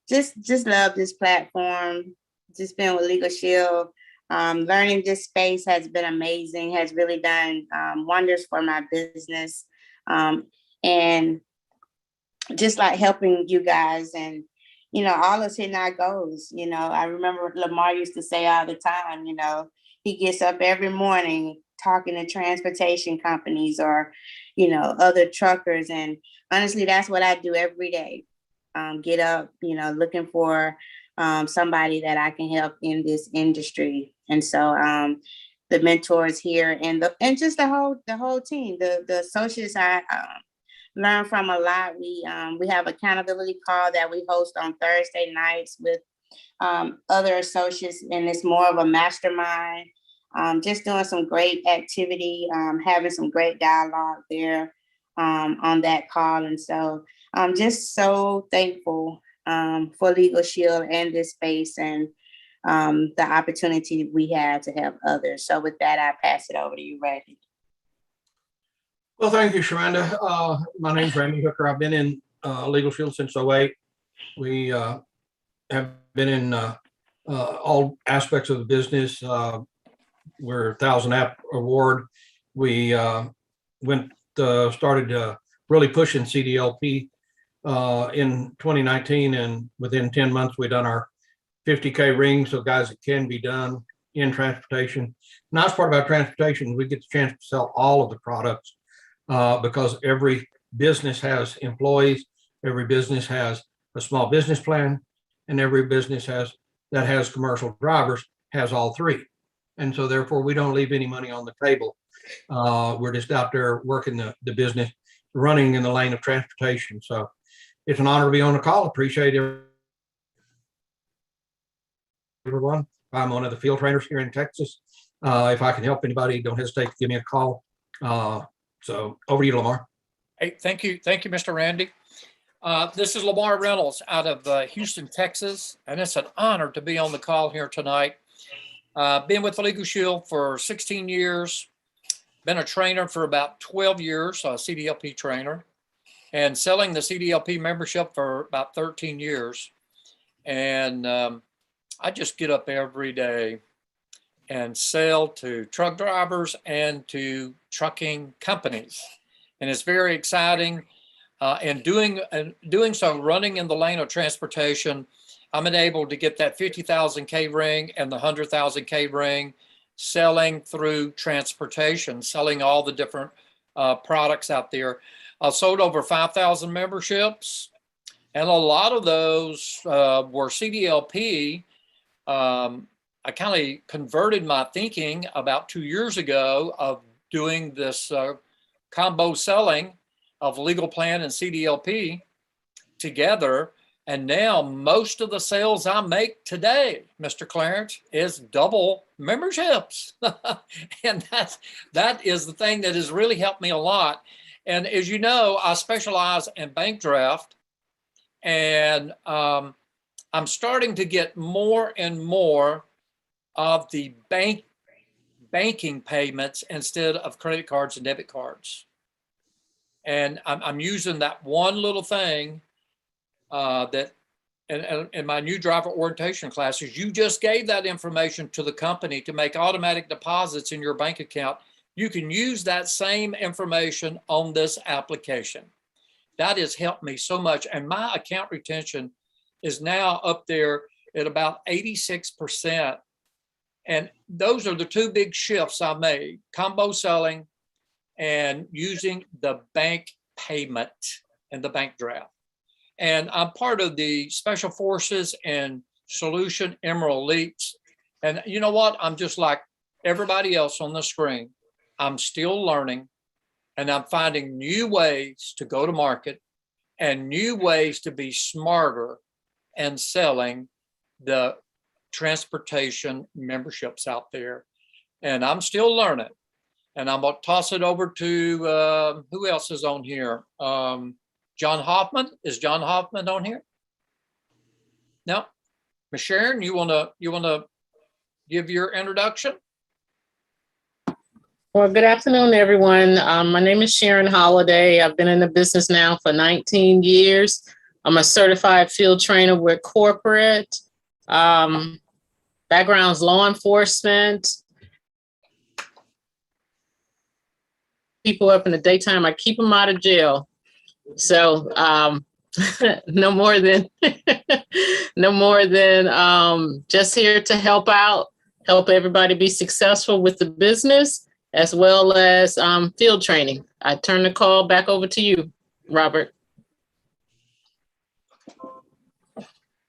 just love this platform. Just been with LegalShield. Learning this space has been amazing, has really done wonders for my business. And just like helping you guys and, all us hitting our goals. I remember Lamar used to say all the time, he gets up every morning talking to transportation companies or, other truckers. And honestly, that's what I do every day. Get up, looking for somebody that I can help in this industry. And so the mentors here and just the whole team, the associates I learn from a lot. We have accountability call that we host on Thursday nights with other associates, and it's more of a mastermind. Just doing some great activity, having some great dialogue there on that call. And so I'm just so thankful for LegalShield and this space and the opportunity we have to help others. So with that, I pass it over to you, Randy. Well, thank you, Sharonda. My name's Randy Hooker. I've been in LegalShield since 2008. We have been in all aspects of the business. We're 1,000 app award. We started really pushing CDLP in 2019, and within 10 months, we've done our 50K rings of guys that can be done in transportation. Nice part about transportation, we get the chance to sell all of the products because every business has employees, every business has a small business plan, and every business that has commercial drivers has all three. And so therefore we don't leave any money on the table. We're just out there working the business, running in the lane of transportation. So it's an honor to be on the call. Appreciate everyone. I'm one of the field trainers here in Texas. If I can help anybody, don't hesitate to give me a call. So over to you, Lamar. Hey, thank you, Mr. Randy. This is Lamar Reynolds out of Houston, Texas, and it's an honor to be on the call here tonight. Been with LegalShield for 16 years, been a trainer for about 12 years, a CDLP trainer, and selling the CDLP membership for about 13 years. And I just get up every day and sell to truck drivers and to trucking companies. And it's very exciting. And doing so, running in the lane of transportation, I'm able to get that 50,000K ring and the 100,000K ring, selling through transportation, selling all the different products out there. I've sold over 5,000 memberships, and a lot of those were CDLP. I kind of converted my thinking about 2 years ago of doing this combo selling of legal plan and CDLP together. And now most of the sales I make today, Mr. Clarence, is double memberships. And that is the thing that has really helped me a lot. And as you know, I specialize in bank draft, and I'm starting to get more and more of the banking payments instead of credit cards and debit cards. And I'm using that one little thing that in my new driver orientation classes, you just gave that information to the company to make automatic deposits in your bank account. You can use that same information on this application. That has helped me so much. And my account retention is now up there at about 86%. And those are the two big shifts I made: combo selling and using the bank payment and the bank draft. And I'm part of the Special Forces and Solution Emerald Elites. And you know what? I'm just like everybody else on the screen. I'm still learning, and I'm finding new ways to go to market and new ways to be smarter and selling the transportation memberships out there. And I'm still learning. And I'm going to toss it over to who else is on here? John Hoffman. Is John Hoffman on here? No. Ms. Sharon, you wanna give your introduction? Well, good afternoon, everyone. My name is Sharon Holiday. I've been in the business now for 19 years. I'm a certified field trainer with corporate. Background's law enforcement. People up in the daytime, I keep them out of jail. So no more than just here to help out, help everybody be successful with the business, as well as field training. I turn the call back over to you, Robert.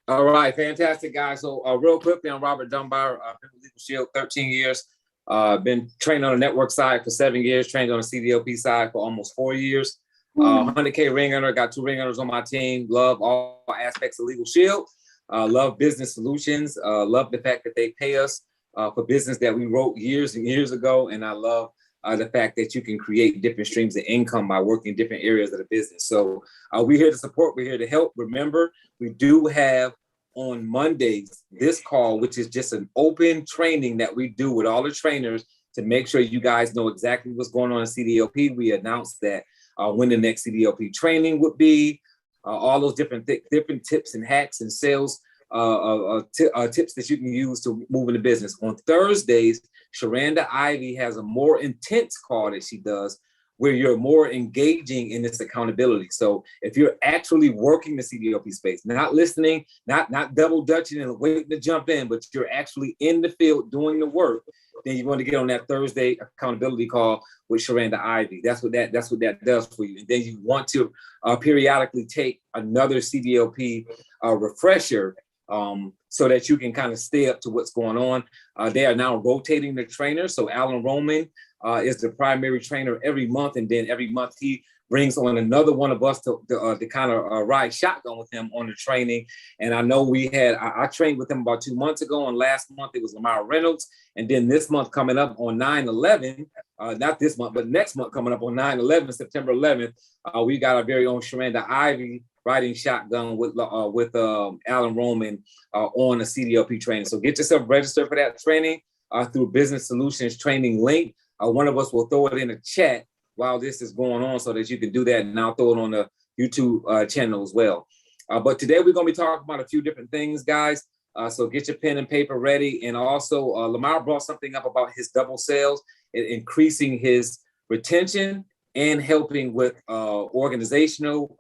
All right, fantastic, guys. So real quickly, I'm Robert Dunbar. I've been with LegalShield 13 years. Been trained on the network side for 7 years, trained on the CDLP side for almost 4 years. 100K ring earner, got 2 ring earners on my team. Love all aspects of LegalShield. Love business solutions. Love the fact that they pay us for business that we wrote years and years ago. And I love the fact that you can create different streams of income by working in different areas of the business. So we're here to support, we're here to help. Remember, we do have on Mondays this call, which is just an open training that we do with all the trainers to make sure you guys know exactly what's going on in CDLP. We announced that when the next CDLP training would be, all those different tips and hacks and sales tips that you can use to move in the business. On Thursdays, Sharanda Ivy has a more intense call that she does where you're more engaging in this accountability. So if you're actually working the CDLP space, not listening, not double dutching and waiting to jump in, but you're actually in the field doing the work, then you want to get on that Thursday accountability call with Sharanda Ivy. That's what that does for you. And then you want to periodically take another CDLP refresher so that you can kind of stay up to what's going on. They are now rotating the trainers. So Alan Roman is the primary trainer every month. And then every month he brings on another one of us to kind of ride shotgun with him on the training. And I know I trained with him about 2 months ago. And last month it was Lamar Reynolds. And then this month coming up on 9/11, not this month, but next month coming up on 9/11, September 11th, we got our very own Sharanda Ivy riding shotgun with Alan Roman on a CDLP training. So get yourself registered for that training through Business Solutions training link. One of us will throw it in the chat while this is going on so that you can do that, and I'll throw it on the YouTube channel as well. But today we're going to be talking about a few different things, guys. So get your pen and paper ready. And also Lamar brought something up about his double sales and increasing his retention and helping with organizational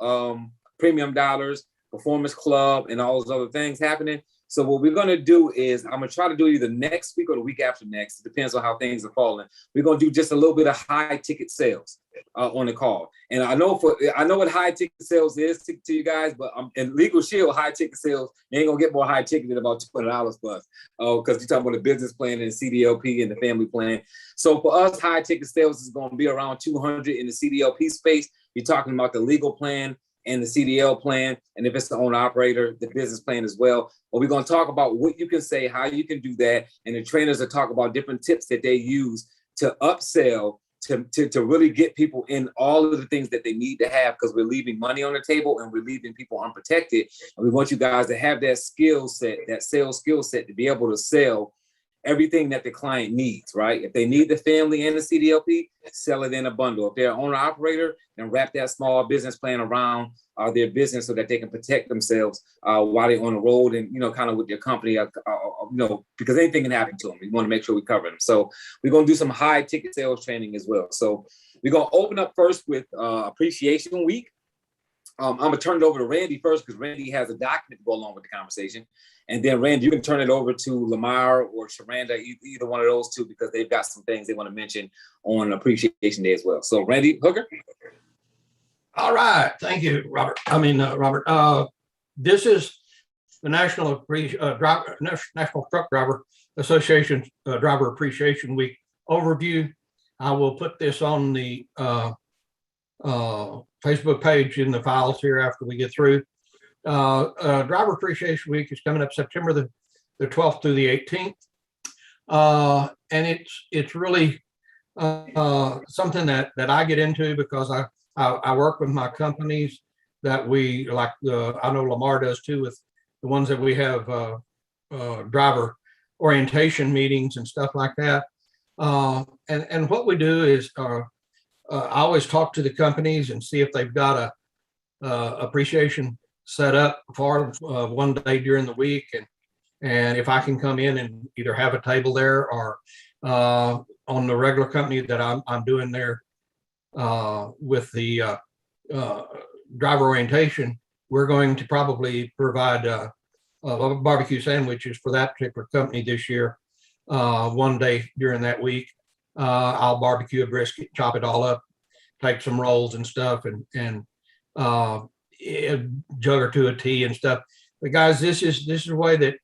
premium dollars, performance club, and all those other things happening. So what we're going to do is I'm going to try to do either next week or the week after next. It depends on how things are falling. We're going to do just a little bit of high ticket sales on the call. And I know what high ticket sales is to you guys, but in LegalShield, high ticket sales, you ain't going to get more high ticket than about $200 plus because you're talking about the business plan and CDLP and the family plan. So for us, high ticket sales is going to be around 200 in the CDLP space. You're talking about the legal plan and the CDL plan, and if it's the owner operator, the business plan as well. But we're going to talk about what you can say, how you can do that, and the trainers will talk about different tips that they use to upsell, to really get people in all of the things that they need to have, because we're leaving money on the table and we're leaving people unprotected. And we want you guys to have that skill set, that sales skill set, to be able to sell everything that the client needs, right? If they need the family and the CDLP, sell it in a bundle. If they're an owner operator, then wrap that small business plan around their business so that they can protect themselves while they're on the road and, kind of with their company, because anything can happen to them. We want to make sure we cover them. So we're going to do some high ticket sales training as well. So we're going to open up first with Appreciation Week. I'm going to turn it over to Randy first because Randy has a document to go along with the conversation. And then, Randy, you can turn it over to Lamar or Sharanda, either one of those two, because they've got some things they want to mention on Appreciation Day as well. So, Randy, Hooker. All right. Thank you, Robert. Robert. This is the National Truck Driver Association Driver Appreciation Week overview. I will put this on the Facebook page in the files here after we get through. Driver Appreciation Week is coming up September the 12th through the 18th. And it's really something that I get into because I work with my companies that we like. I know Lamar does too, with the ones that we have driver orientation meetings and stuff like that. And what we do is I always talk to the companies and see if they've got a appreciation set up for one day during the week. And if I can come in and either have a table there or on the regular company that I'm doing there with the driver orientation, we're going to probably provide barbecue sandwiches for that particular company this year. One day during that week, I'll barbecue a brisket, chop it all up, take some rolls and stuff, and a jug or two of tea and stuff. But guys, this is a way that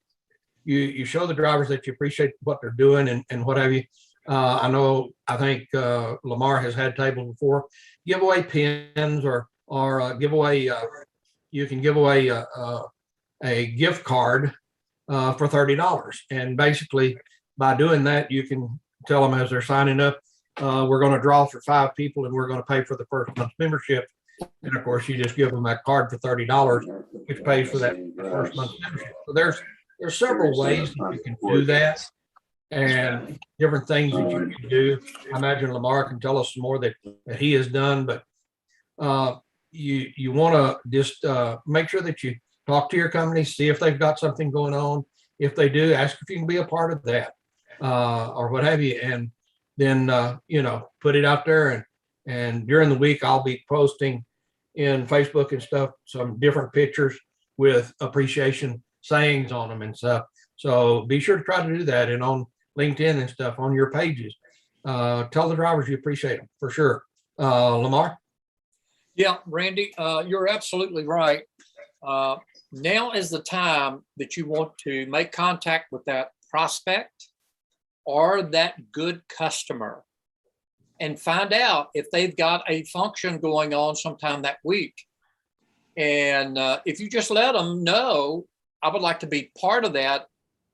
you show the drivers that you appreciate what they're doing and what have you. I think Lamar has had tables before. Give away pins or give away. You can give away a gift card for $30, and basically by doing that, you can tell them as they're signing up, we're going to draw for 5 people, and we're going to pay for the first month's membership. And of course, you just give them that card for $30, which pays for that first month's membership. So there's several ways that you can do that, and different things that you can do. I imagine Lamar can tell us some more that he has done, but you want to just make sure that you talk to your company, see if they've got something going on. If they do, ask if you can be a part of that or what have you, and then put it out there. And during the week, I'll be posting in Facebook and stuff some different pictures with appreciation sayings on them and stuff. So be sure to try to do that, and on LinkedIn and stuff on your pages. Tell the drivers you appreciate them for sure. Lamar? Yeah, Randy, you're absolutely right. Now is the time that you want to make contact with that prospect or that good customer and find out if they've got a function going on sometime that week. And if you just let them know, I would like to be part of that.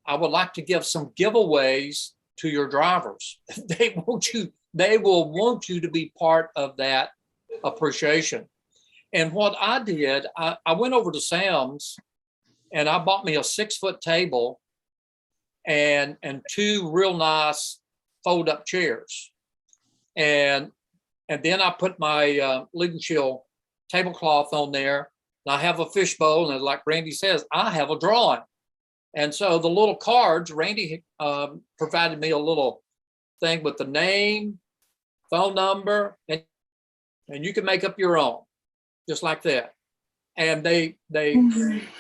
I would like to give some giveaways to your drivers. They will want you to be part of that appreciation. And what I did, I went over to Sam's and I bought me a 6-foot table and 2 real nice fold-up chairs. And then I put my LegalShield tablecloth on there. And I have a fishbowl, and like Randy says, I have a drawing. And so the little cards, Randy provided me a little thing with the name, phone number, and you can make up your own, just like that. And they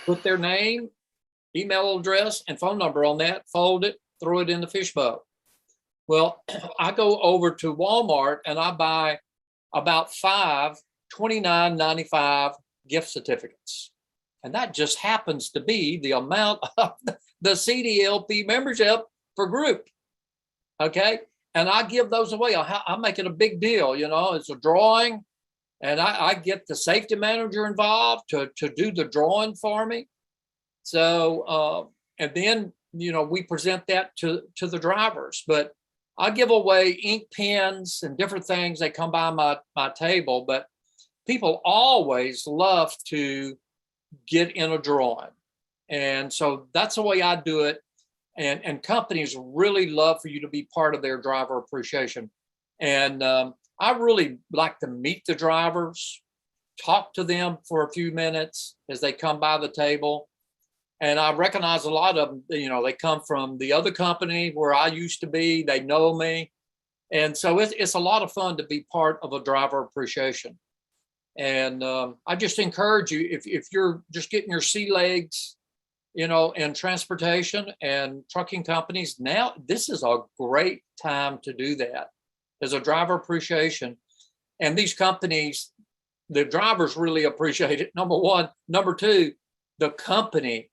put their name, email address, and phone number on that, fold it, throw it in the fishbowl. Well, I go over to Walmart and I buy about 5 $29.95 gift certificates. And that just happens to be the amount of the CDLP membership for group. Okay. And I give those away. I make it a big deal. It's a drawing. And I get the safety manager involved to do the drawing for me. So, and then, we present that to the drivers. But I give away ink pens and different things. They come by my table. But people always love to get in a drawing. And so that's the way I do it. And companies really love for you to be part of their driver appreciation. And I really like to meet the drivers, talk to them for a few minutes as they come by the table. And I recognize a lot of them, they come from the other company where I used to be, they know me. And so it's a lot of fun to be part of a driver appreciation. And I just encourage you, if you're just getting your sea legs, in transportation and trucking companies, now this is a great time to do that. There's a driver appreciation. And these companies, the drivers really appreciate it, number one. Number two, the company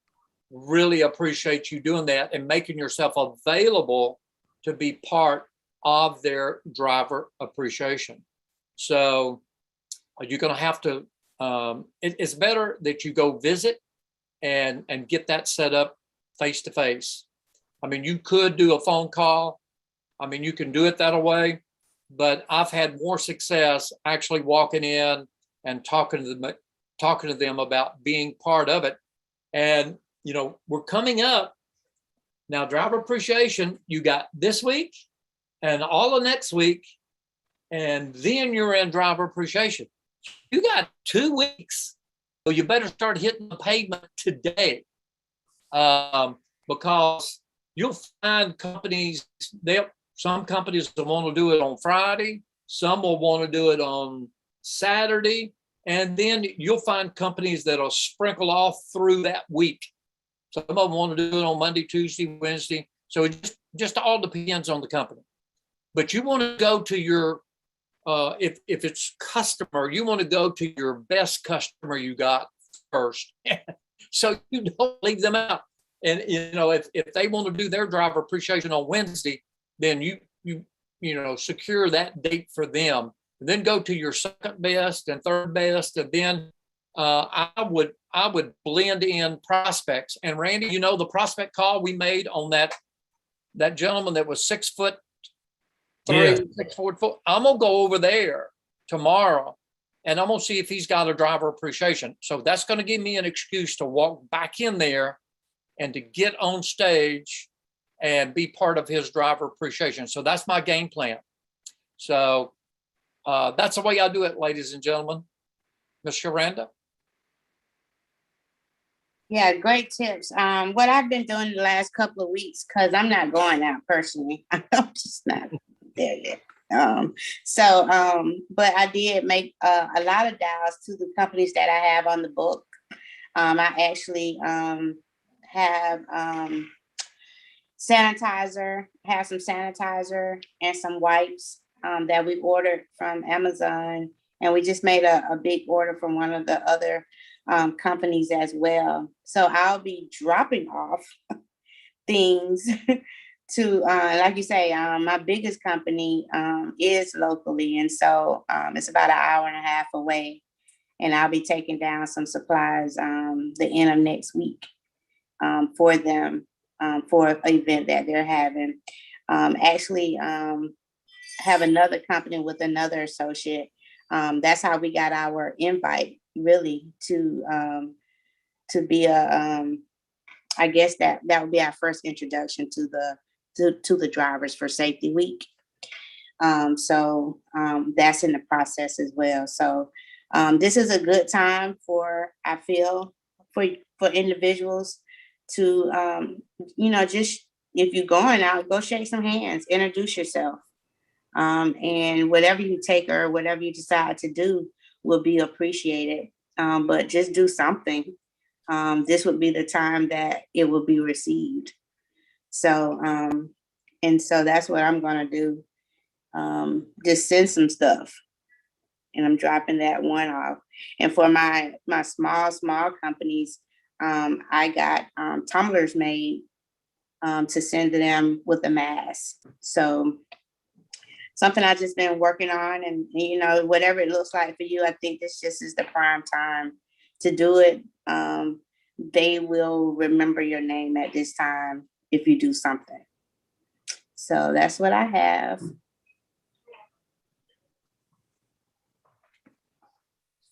really appreciates you doing that and making yourself available to be part of their driver appreciation. So you're going to have to, it's better that you go visit and get that set up face to face. I mean, you could do a phone call. I mean, you can do it that way, but I've had more success actually walking in and talking to them about being part of it. And, we're coming up now, driver appreciation, you got this week and all of next week, and then you're in driver appreciation. You got 2 weeks you better start hitting the pavement today, because you'll find companies, some companies will want to do it on Friday, some will want to do it on Saturday, and then you'll find companies that'll sprinkle off through that week. Some of them want to do it on Monday, Tuesday, Wednesday. So it just all depends on the company. But you want to go to your, if it's customer, you want to go to your best customer you got first. So you don't leave them out. And, you know, if they want to do their driver appreciation on Wednesday, then you secure that date for them. And then go to your second best and third best. And then I would blend in prospects. And Randy, you know, the prospect call we made on that gentleman that was 6'3", Yeah. 6'4". I'm gonna go over there tomorrow and I'm gonna see if he's got a driver appreciation. So that's gonna give me an excuse to walk back in there and to get on stage and be part of his driver appreciation. So that's my game plan. So that's the way I do it, ladies and gentlemen. Ms. Sharanda? Yeah, great tips. What I've been doing the last couple of weeks, because I'm not going out personally. I'm just not there yet. But I did make a lot of dials to the companies that I have on the book. I actually have some sanitizer and some wipes that we ordered from Amazon. And we just made a big order from one of the other companies as well. So I'll be dropping off things to, like you say, my biggest company is locally. And so it's about an hour and a half away. And I'll be taking down some supplies the end of next week for them for an event that they're having. Actually, have another company with another associate. That's how we got our invite, really, to be I guess that would be our first introduction to the drivers for Safety Week. So that's in the process as well. So this is a good time I feel for individuals to just, if you're going out, go shake some hands, introduce yourself. And whatever you take or whatever you decide to do will be appreciated. But just do something. This would be the time that it will be received. So, and so that's what I'm going to do. Just send some stuff. And I'm dropping that one off. And for my small companies, I got tumblers made to send to them with a mask. So something I've just been working on, and whatever it looks like for you, I think this just is the prime time to do it. They will remember your name at this time if you do something. So that's what I have.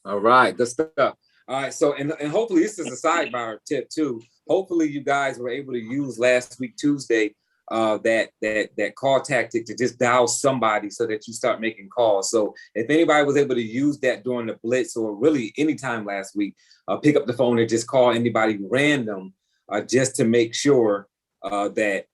All right, good stuff. All right, so and hopefully this is a sidebar tip too. Hopefully you guys were able to use last week Tuesday that call tactic to just dial somebody so that you start making calls. So if anybody was able to use that during the blitz or really anytime last week, pick up the phone and just call anybody random just to make sure that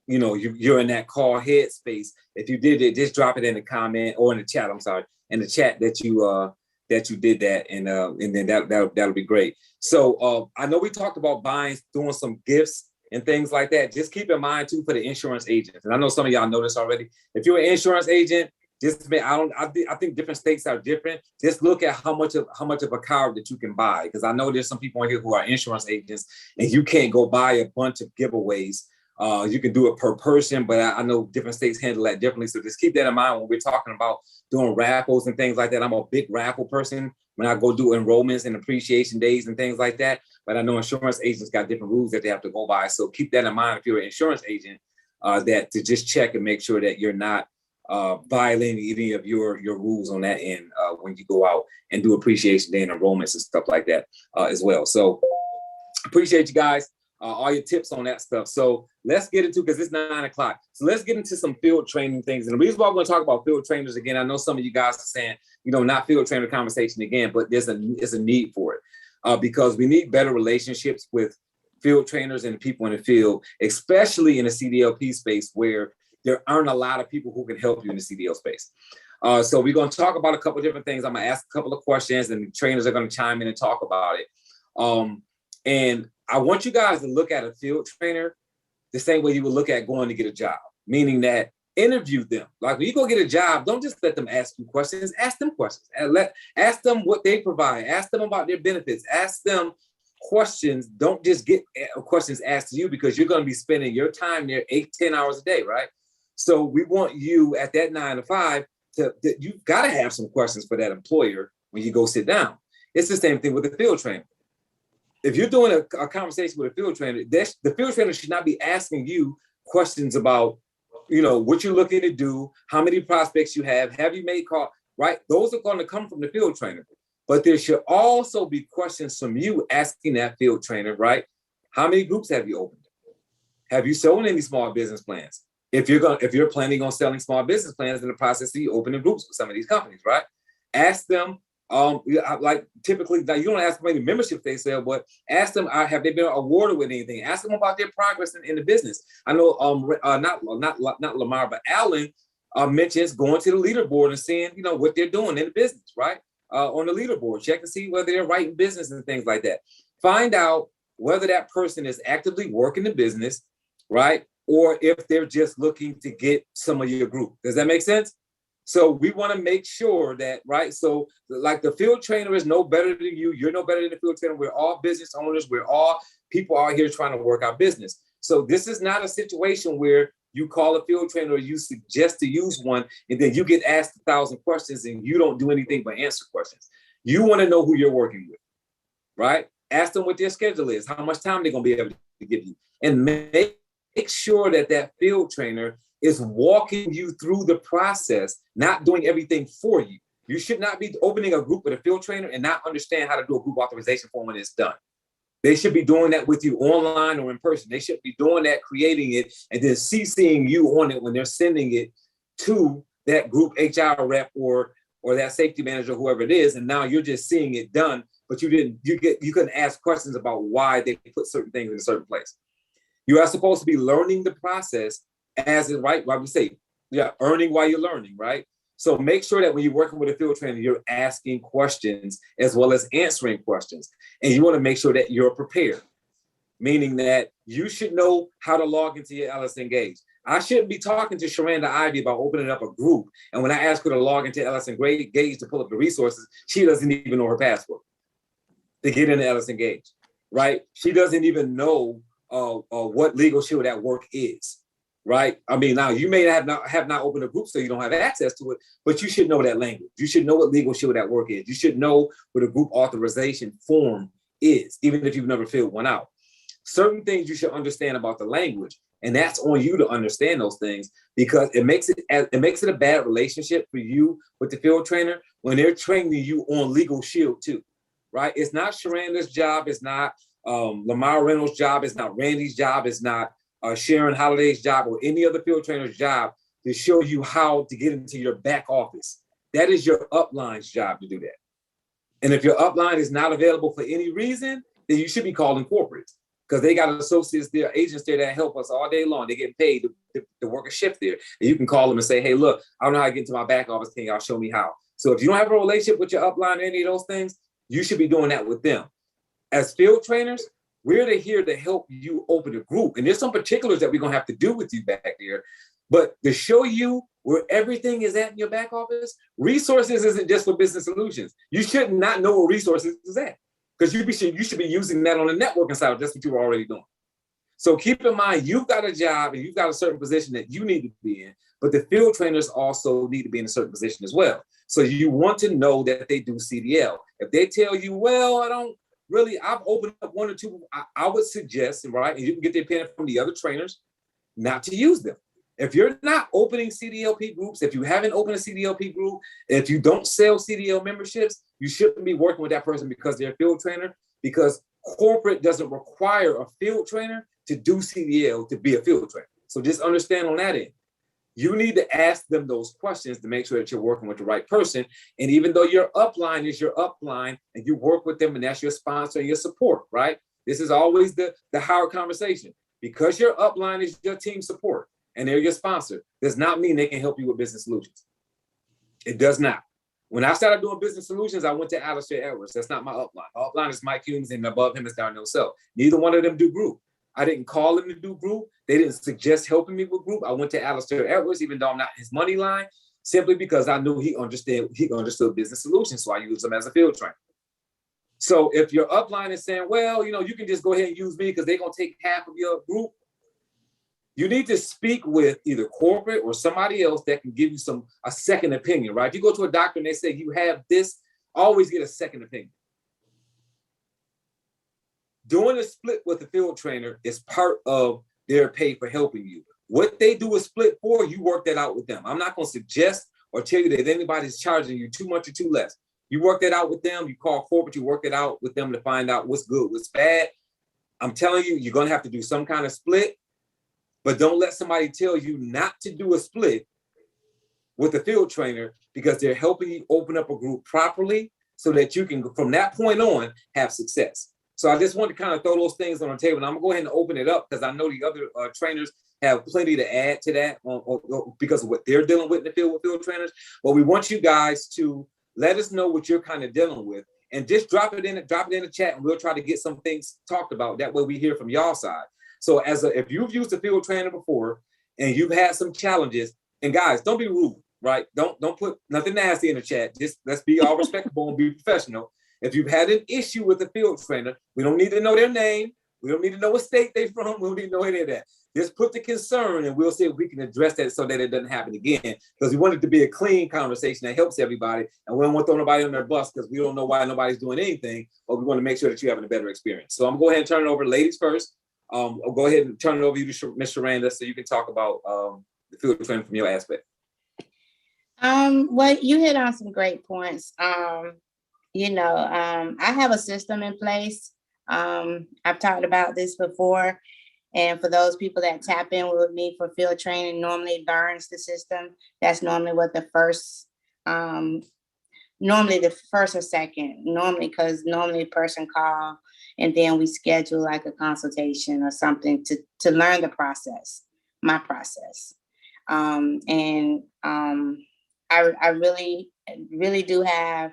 you're in that call headspace. If you did it, just drop it in the comment or in the chat. I'm sorry, in the chat that you did that, and then that'll be great. So I know we talked about doing some gifts and things like that. Just keep in mind too for the insurance agents. And I know some of y'all know this already. If you're an insurance agent, I think different states are different. Just look at how much of a card that you can buy, because I know there's some people in here who are insurance agents and you can't go buy a bunch of giveaways. You can do it per person, but I know different states handle that differently. So just keep that in mind when we're talking about doing raffles and things like that. I'm a big raffle person when I go do enrollments and appreciation days and things like that. But I know insurance agents got different rules that they have to go by. So keep that in mind if you're an insurance agent, that to just check and make sure that you're not violating any of your rules on that end when you go out and do appreciation day and enrollments and stuff like that as well. So appreciate you guys. All your tips on that stuff. So let's get into, because it's 9 o'clock. So let's get into some field training things. And the reason why we're going to talk about field trainers again, I know some of you guys are saying, not field trainer conversation again, but there's a need for it. because we need better relationships with field trainers and people in the field, especially in the CDLP space where there aren't a lot of people who can help you in the CDL space. So we're going to talk about a couple of different things. I'm going to ask a couple of questions and the trainers are going to chime in and talk about it. And I want you guys to look at a field trainer the same way you would look at going to get a job, meaning that interview them. Like when you go get a job, don't just let them ask you questions, ask them questions. And ask them what they provide, ask them about their benefits, ask them questions. Don't just get questions asked to you because you're going to be spending your time there 8-10 hours a day, right? So we want you at that 9 to 5 you've got to have some questions for that employer when you go sit down. It's the same thing with the field trainer. If you're doing a conversation with a field trainer, the field trainer should not be asking you questions about, what you're looking to do, how many prospects you have you made call, right? Those are going to come from the field trainer. But there should also be questions from you asking that field trainer, right? How many groups have you opened? Have you sold any small business plans? If you're planning on selling small business plans in the process of you opening groups with some of these companies, right? Ask them, like typically, you don't ask them how many memberships they sell, but ask them, have they been awarded with anything? Ask them about their progress in the business. I know, not Lamar, but Alan mentions going to the leaderboard and seeing, what they're doing in the business, right? On the leaderboard, check to see whether they're writing business and things like that. Find out whether that person is actively working the business, right? Or if they're just looking to get some of your group. Does that make sense? So we want to make sure that, right? So like the field trainer is no better than you. You're no better than the field trainer. We're all business owners. We're all people out here trying to work our business. So this is not a situation where you call a field trainer or you suggest to use one and then you get asked 1,000 questions and you don't do anything but answer questions. You want to know who you're working with, right? Ask them what their schedule is, how much time they're going to be able to give you, and make sure that field trainer is walking you through the process, not doing everything for you. You should not be opening a group with a field trainer and not understand how to do a group authorization form when it's done. They should be doing that with you online or in person. They should be doing that, creating it, and then CCing you on it when they're sending it to that group HR rep or that safety manager, whoever it is. And now you're just seeing it done, but you couldn't ask questions about why they put certain things in a certain place. You are supposed to be learning the process as it, right? Why we say, earning while you're learning, right? So make sure that when you're working with a field trainer, you're asking questions as well as answering questions. And you want to make sure that you're prepared, meaning that you should know how to log into your LS Engage. I shouldn't be talking to Sharanda Ivy about opening up a group. And when I ask her to log into LS Engage to pull up the resources, she doesn't even know her password to get into LS Engage, right? She doesn't even know what LegalShield at Work is. Right? I mean, now you may have not opened a group, so you don't have access to it, but you should know that language. You should know what LegalShield at Work is. You should know what a group authorization form is, even if you've never filled one out. Certain things you should understand about the language, and that's on you to understand those things because it makes it a bad relationship for you with the field trainer when they're training you on LegalShield too, right? It's not Sharanda's job. It's not Lamar Reynolds' job. It's not Randy's job. It's not Sharon Holiday's job or any other field trainer's job to show you how to get into your back office. That is your upline's job to do that. And if your upline is not available for any reason, then you should be calling corporate because they got associates there, agents there that help us all day long. They get paid to work a shift there. And you can call them and say, hey, look, I don't know how to get into my back office. Can y'all show me how? So if you don't have a relationship with your upline or any of those things, you should be doing that with them. As field trainers, we're here to help you open a group. And there's some particulars that we're going to have to do with you back there. But to show you where everything is at in your back office, resources isn't just for business solutions. You should not know where resources is at because you should be using that on the networking side. That's what you were already doing. So keep in mind, you've got a job and you've got a certain position that you need to be in, but the field trainers also need to be in a certain position as well. So you want to know that they do CDL. If they tell you, well, I've opened up one or two. I would suggest, right, and you can get the opinion from the other trainers, not to use them. If you're not opening CDLP groups, if you haven't opened a CDLP group, if you don't sell CDL memberships, you shouldn't be working with that person because they're a field trainer, because corporate doesn't require a field trainer to do CDL to be a field trainer. So just understand on that end. You need to ask them those questions to make sure that you're working with the right person. And even though your upline is your upline and you work with them and that's your sponsor and your support, right? This is always the hard conversation. Because your upline is your team support and they're your sponsor, does not mean they can help you with business solutions. It does not. When I started doing business solutions, I went to Alistair Edwards. That's not my upline. My upline is Mike Humes, and above him is Darnell Self. Neither one of them do group. I didn't call them to do group. They didn't suggest helping me with group. I went to Alistair Edwards, even though I'm not his money line, simply because I knew he understood business solutions. So I used him as a field trainer. So if your upline is saying, well, you can just go ahead and use me because they're going to take half of your group, you need to speak with either corporate or somebody else that can give you a second opinion, right? If you go to a doctor and they say you have this, always get a second opinion. Doing a split with a field trainer is part of their pay for helping you. What they do a split for, you work that out with them. I'm not going to suggest or tell you that anybody's charging you too much or too less. You work that out with them. You call corporate, you work it out with them to find out what's good, what's bad. I'm telling you, you're going to have to do some kind of split. But don't let somebody tell you not to do a split with a field trainer because they're helping you open up a group properly so that you can, from that point on, have success. So I just want to kind of throw those things on the table. And I'm going to go ahead and open it up because I know the other trainers have plenty to add to that because of what they're dealing with in the field with field trainers. But we want you guys to let us know what you're kind of dealing with and just drop it in the chat and we'll try to get some things talked about. That way we hear from y'all side. So if you've used a field trainer before and you've had some challenges, and guys, don't be rude, right? Don't put nothing nasty in the chat. Just let's be all respectable and be professional. If you've had an issue with a field trainer, we don't need to know their name. We don't need to know what state they're from. We don't need to know any of that. Just put the concern and we'll see if we can address that so that it doesn't happen again. Because we want it to be a clean conversation that helps everybody. And we don't want to throw nobody on their bus because we don't know why nobody's doing anything, but we want to make sure that you're having a better experience. So I'm going to go ahead and turn it over to ladies first. I'll go ahead and turn it over to you, Ms. Sharanda, so you can talk about the field training from your aspect. Well, you hit on some great points. I have a system in place. I've talked about this before. And for those people that tap in with me for field training, normally learns the system. That's normally what the first or second, because normally a person call and then we schedule like a consultation or something to learn the process, my process. I really, really do have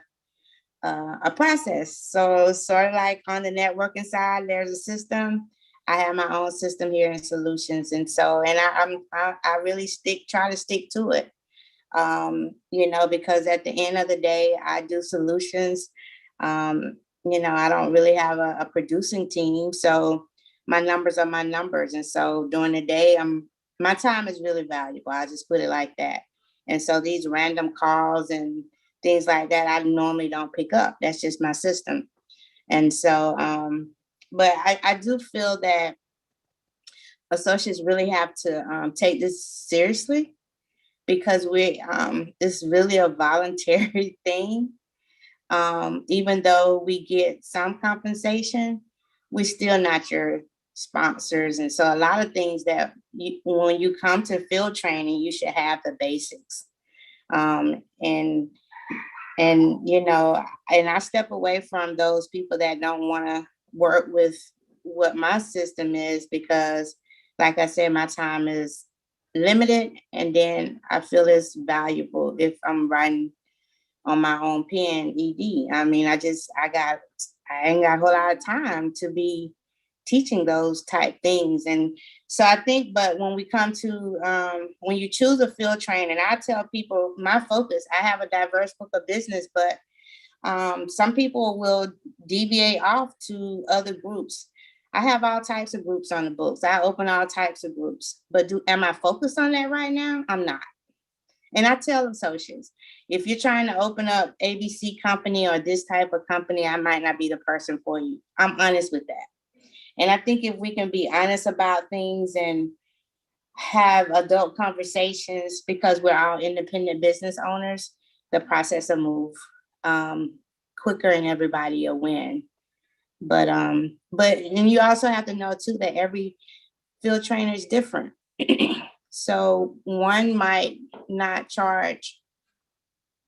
a process. So sort of like on the networking side, there's a system. I have my own system here in solutions. And so, I really try to stick to it. Because at the end of the day, I do solutions. I don't really have a producing team. So my numbers are my numbers. And so during the day, my time is really valuable. I just put it like that. And so these random calls and things like that, I normally don't pick up. That's just my system. And so, but I do feel that associates really have to take this seriously because it's really a voluntary thing. Even though we get some compensation, we're still not your sponsors. And so a lot of things that when you come to field training, you should have the basics. And I step away from those people that don't want to work with what my system is because, like I said, my time is limited. And then I feel it's valuable if I'm writing on my own pen, ED. I mean, I ain't got a whole lot of time to be teaching those type things. And so I think, but when we come to, when you choose a field trainer, and I tell people my focus, I have a diverse book of business, but some people will deviate off to other groups. I have all types of groups on the books. I open all types of groups, but am I focused on that right now? I'm not. And I tell associates, if you're trying to open up ABC company or this type of company, I might not be the person for you. I'm honest with that. And I think if we can be honest about things and have adult conversations, because we're all independent business owners, the process will move quicker and everybody will win. But and you also have to know too that every field trainer is different. So one might not charge,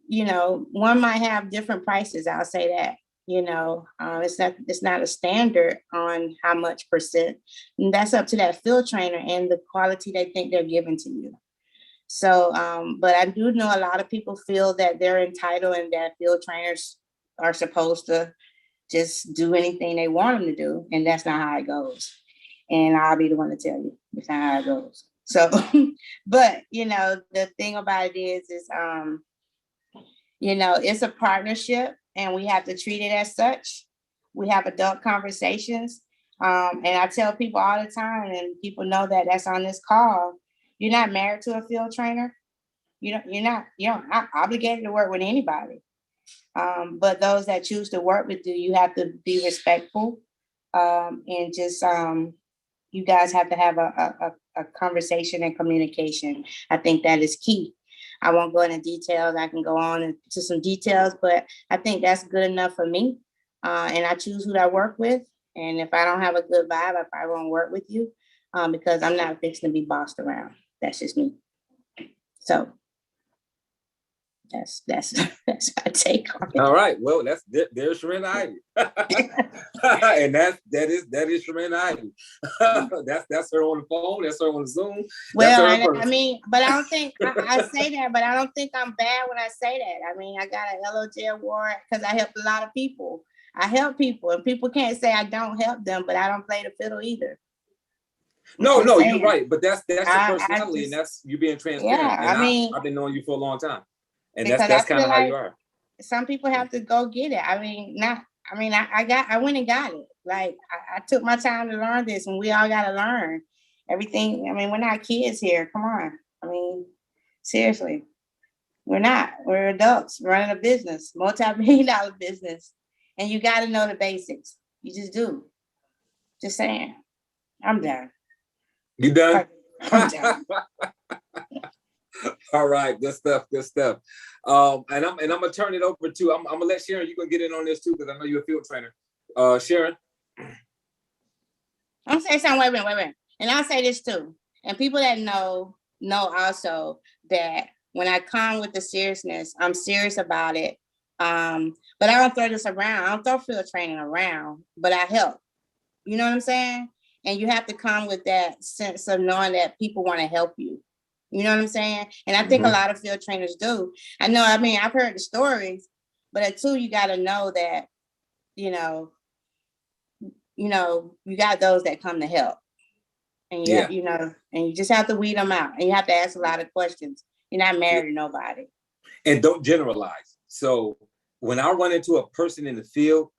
one might have different prices. I'll say that, it's not a standard on how much percent. And that's up to that field trainer and the quality they think they're giving to you. So, but I do know a lot of people feel that they're entitled and that field trainers are supposed to just do anything they want them to do. And that's not how it goes. And I'll be the one to tell you, it's not how it goes. So, but, the thing about it is it's a partnership and we have to treat it as such. We have adult conversations. And I tell people all the time, and people know that that's on this call, you're not married to a field trainer. You're not obligated to work with anybody. But those that choose to work with you have to be respectful. And just, you guys have to have a conversation and communication. I think that is key. I won't go into details. I can go on into some details, but I think that's good enough for me. And I choose who I work with. And if I don't have a good vibe, I probably won't work with you because I'm not fixing to be bossed around. That's just me. So that's my take on it. All right. Well, there's Sharina Ivy. And that is Sharina Ivy. That's her on the phone, that's her on Zoom. Well, but I don't think I say that, but I don't think I'm bad when I say that. I mean, I got an LOJ award because I helped a lot of people. I help people, and people can't say I don't help them, but I don't play the fiddle either. No, you're right. But that's your personality, and that's you being transparent. Yeah, and I've been knowing you for a long time. And that's kind of how you are. Some people have to go get it. I went and got it. Like I took my time to learn this, and we all got to learn everything. I mean, we're not kids here. Come on. I mean, seriously, we're not. We're adults running a business, multi-million-dollar business, and you got to know the basics. You just do. Just saying. I'm done. You done? I'm done. All right, good stuff. And I'm gonna turn it over to I'm gonna let Sharon. You gonna get in on this too because I know you're a field trainer. Sharon. I'm saying something. Wait a minute. And I'll say this too. And people that know also that when I come with the seriousness, I'm serious about it. But I don't throw this around. I don't throw field training around, but I help. You know what I'm saying? And you have to come with that sense of knowing that people want to help you. You know what I'm saying? And I think a lot of field trainers do. I've heard the stories, but too, you got to know that, you got those that come to help. And and you just have to weed them out. And you have to ask a lot of questions. You're not married to nobody. And don't generalize. So when I run into a person in the field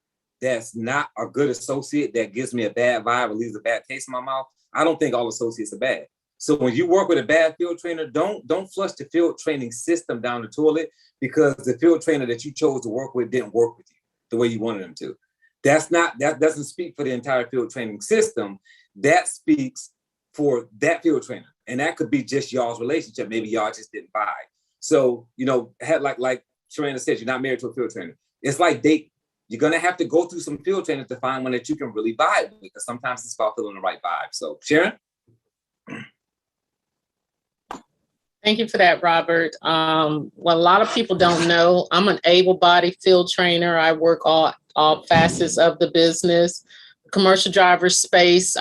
that's not a good associate, that gives me a bad vibe or leaves a bad taste in my mouth, I don't think all associates are bad. So when you work with a bad field trainer, don't flush the field training system down the toilet because the field trainer that you chose to work with didn't work with you the way you wanted them to. That doesn't speak for the entire field training system. That speaks for that field trainer. And that could be just y'all's relationship. Maybe y'all just didn't vibe. So, like Sharina said, you're not married to a field trainer. It's like dating. You're going to have to go through some field trainers to find one that you can really vibe with because sometimes it's about feeling the right vibe. So, Sharon? Thank you for that, Robert. What a lot of people don't know, I'm an able-bodied field trainer. I work all facets of the business, commercial driver space.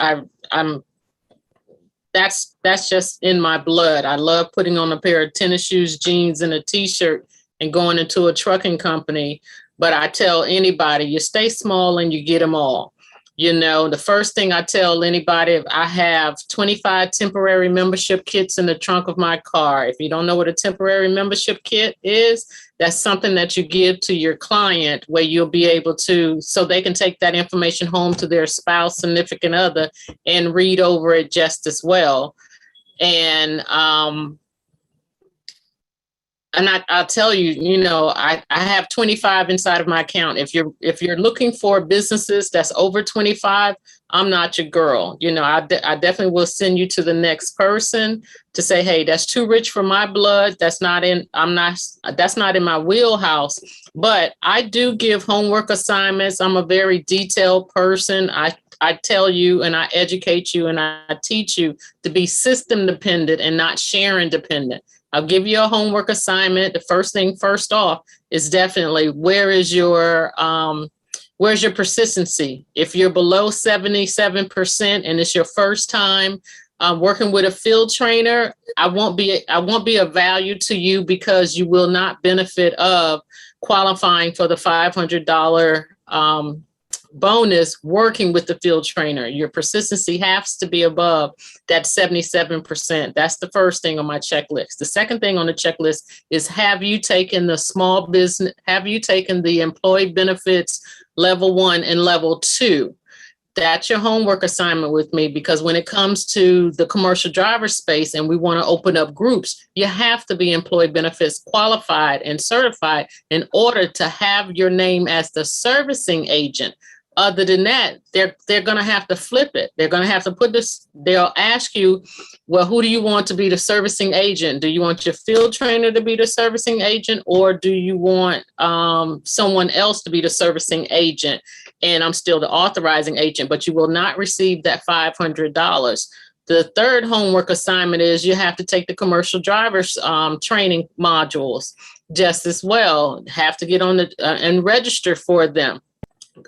That's just in my blood. I love putting on a pair of tennis shoes, jeans, and a t-shirt and going into a trucking company. But I tell anybody, you stay small and you get them all. The first thing I tell anybody, if I have 25 temporary membership kits in the trunk of my car. If you don't know what a temporary membership kit is, that's something that you give to your client where you'll be able to, so they can take that information home to their spouse, significant other, and read over it just as well. And I'll tell you, I have 25 inside of my account. If you're looking for businesses that's over 25, I'm not your girl. I definitely will send you to the next person to say, hey, that's too rich for my blood. That's not in my wheelhouse. But I do give homework assignments. I'm a very detailed person. I I tell you and I educate you and I teach you to be system dependent and not sharing dependent. I'll give you a homework assignment. The first thing first off is definitely where's your persistency? If you're below 77% and it's your first time working with a field trainer, I won't be of value to you because you will not benefit of qualifying for the $500 bonus working with the field trainer. Your persistency has to be above that 77%. That's the first thing on my checklist. The second thing on the checklist is, have you taken the employee benefits level 1 and level 2? That's your homework assignment with me, because when it comes to the commercial driver space and we want to open up groups, you have to be employee benefits qualified and certified in order to have your name as the servicing agent. Other than that, they're going to have to flip it. They're going to have to put this, they'll ask you, well, who do you want to be the servicing agent? Do you want your field trainer to be the servicing agent, or do you want someone else to be the servicing agent? And I'm still the authorizing agent, but you will not receive that $500. The third homework assignment is you have to take the commercial driver's training modules just as well. Have to get on the and register for them.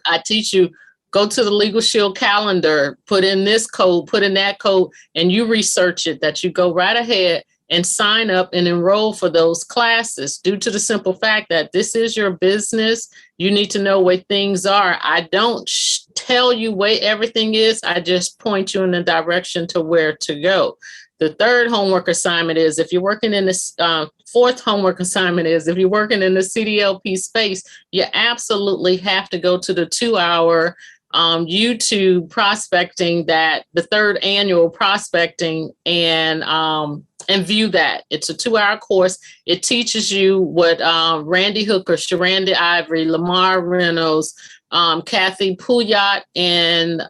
I teach you, go to the LegalShield calendar, put in this code, put in that code, and you research it, that you go right ahead and sign up and enroll for those classes, due to the simple fact that this is your business. You need to know where things are. I don't tell you where everything is. I just point you in the direction to where to go. The third homework assignment is, if you're working in this, fourth homework assignment is, if you're working in the CDLP space, you absolutely have to go to the 2-hour YouTube prospecting, that the third annual prospecting, and view that. It's a 2-hour course. It teaches you what Randy Hooker, Sharanda Ivory, Lamar Reynolds, Kathy Pouillat, and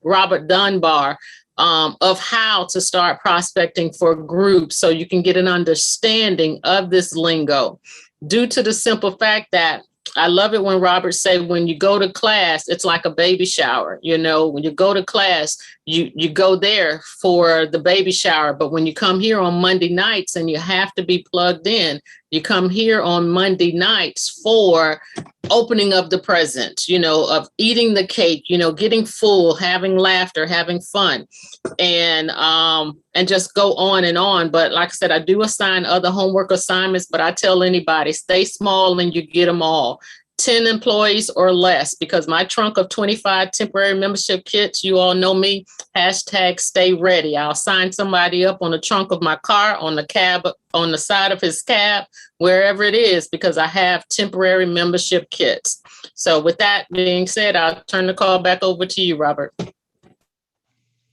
Robert Dunbar, of how to start prospecting for groups, so you can get an understanding of this lingo, due to the simple fact that I love it when Robert said, when you go to class, it's like a baby shower. You know, when you go to class, you go there for the baby shower. But when you come here on Monday nights and you have to be plugged in, you come here on Monday nights for opening of the presents, you know, of eating the cake, you know, getting full, having laughter, having fun, and just go on and on. But like I said, I do assign other homework assignments, but I tell anybody, stay small and you get them all. 10 employees or less, because my trunk of 25 temporary membership kits, you all know me, #stay ready. I'll sign somebody up on the trunk of my car, on the cab, on the side of his cab, wherever it is, because I have temporary membership kits. So with that being said, I'll turn the call back over to you, Robert.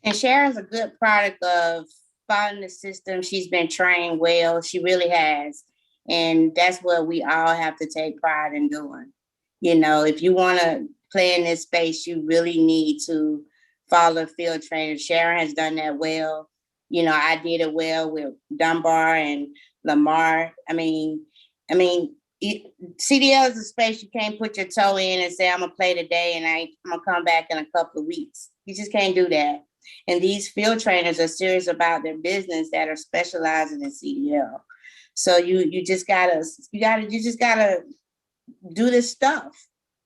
And Sharon's a good product of following the system. She's been trained well. She really has. And that's what we all have to take pride in doing. You know, if you want to play in this space, you really need to follow field trainers. Sharon has done that well. You know, I did it well with Dunbar and Lamar. I mean, CDL is a space you can't put your toe in and say, I'm going to play today and I'm going to come back in a couple of weeks. You just can't do that. And these field trainers are serious about their business that are specializing in CDL. So you just gotta do this stuff.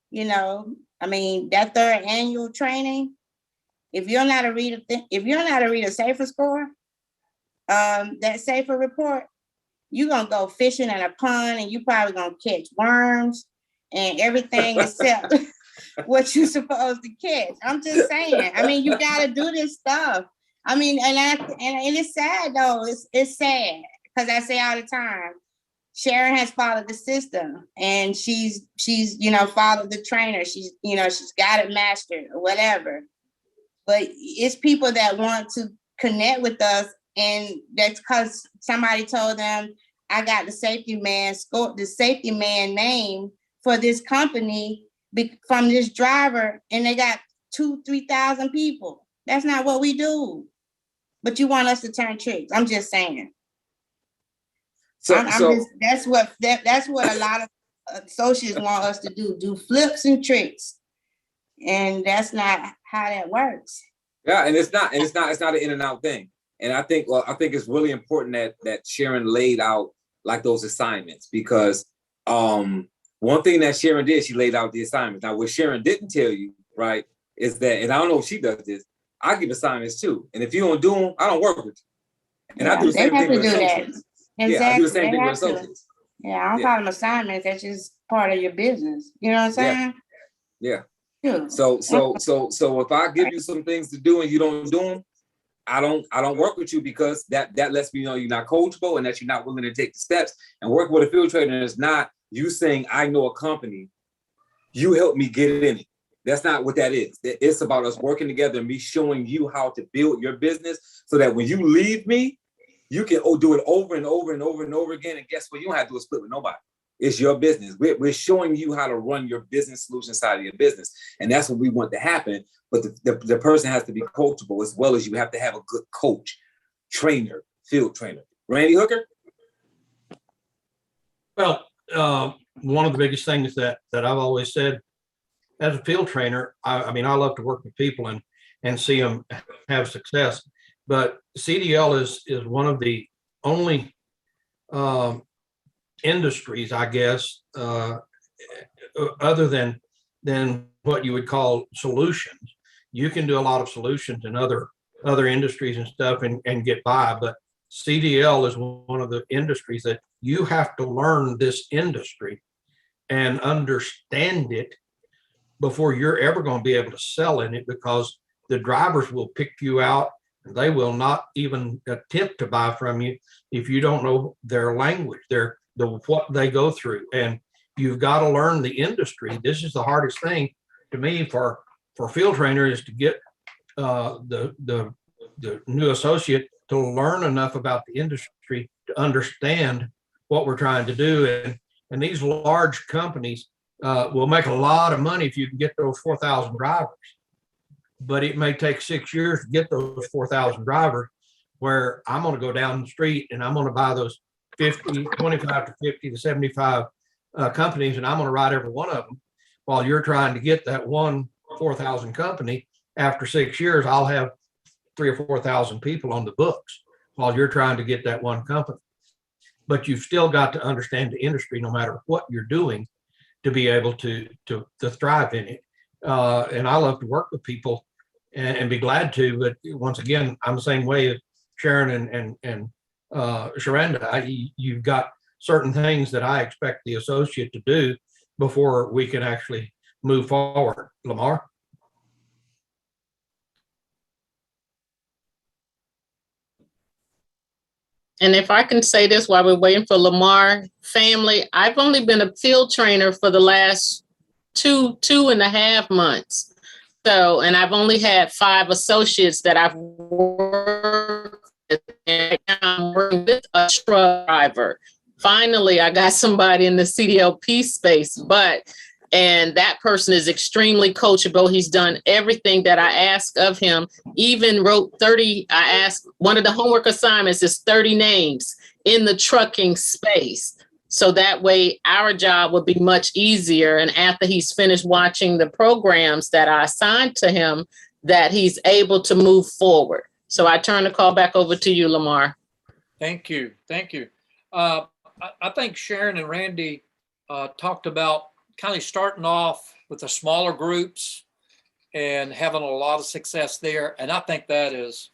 You know, I mean, that third annual training, if you're not a read a safer score, that safer report, you're gonna go fishing in a pond and you probably gonna catch worms and everything except what you're supposed to catch. I'm just saying. I mean, you gotta do this stuff. I mean, and it's sad though. It's sad, because I say all the time, Sharon has followed the system and she's followed the trainer. She's got it mastered or whatever. But it's people that want to connect with us, and that's because somebody told them, I got the safety man name for this company from this driver, and they got 2,000-3,000 people. That's not what we do. But you want us to turn tricks. I'm just saying. That's what a lot of associates want us to do flips and tricks. And that's not how that works. Yeah, and it's not an in and out thing. And I think it's really important that Sharon laid out like those assignments, because one thing that Sharon did, she laid out the assignments. Now, what Sharon didn't tell you, right, is that, and I don't know if she does this, I give assignments too. And if you don't do them, I don't work with you. And I do the same thing with associates. Exactly. Yeah, I do the same thing with associates. Yeah, I don't call them assignments. That's just part of your business. You know what I'm saying? Yeah. Yeah. So if I give you some things to do and you don't do them, I don't work with you, because that lets me know you're not coachable and that you're not willing to take the steps. And working with a field trainer is not you saying, I know a company, you help me get in it. That's not what that is. It's about us working together and me showing you how to build your business so that when you leave me, you can do it over and over and over and over again. And guess what? You don't have to do a split with nobody. It's your business. We're showing you how to run your business solution side of your business. And that's what we want to happen. But the person has to be coachable, as well as you have to have a good coach, trainer, field trainer. Randy Hooker? Well, one of the biggest things that I've always said as a field trainer, I mean, I love to work with people and see them have success. But CDL is one of the only industries, I guess, other than what you would call solutions. You can do a lot of solutions in other industries and stuff and get by, but CDL is one of the industries that you have to learn this industry and understand it before you're ever going to be able to sell in it, because the drivers will pick you out. They will not even attempt to buy from you if you don't know their language, what they go through. And you've got to learn the industry. This is the hardest thing to me for field trainer, is to get the new associate to learn enough about the industry to understand what we're trying to do. And these large companies will make a lot of money if you can get those 4,000 drivers. But it may take 6 years to get those 4,000 drivers, where I'm going to go down the street and I'm going to buy those 25 to 50 to 75 companies, and I'm going to ride every one of them, while you're trying to get that one 4,000 company. After 6 years, I'll have 3,000 or 4,000 people on the books while you're trying to get that one company. But you've still got to understand the industry, no matter what you're doing, to be able to thrive in it. And I love to work with people and be glad to. But once again, I'm the same way as Sharon and Sharenda. You've got certain things that I expect the associate to do before we can actually move forward. Lamar? And if I can say this while we're waiting for Lamar, family, I've only been a field trainer for the last two and a half months. So, and I've only had 5 associates that I've worked with, and I'm working with a truck driver. Finally, I got somebody in the CDLP space, and that person is extremely coachable. He's done everything that I asked of him, even wrote 30. I asked, one of the homework assignments is 30 names in the trucking space. So that way our job would be much easier. And after he's finished watching the programs that I assigned to him, that he's able to move forward. So I turn the call back over to you, Lamar. Thank you. Thank you. I think Sharon and Randy talked about kind of starting off with the smaller groups and having a lot of success there. And I think that is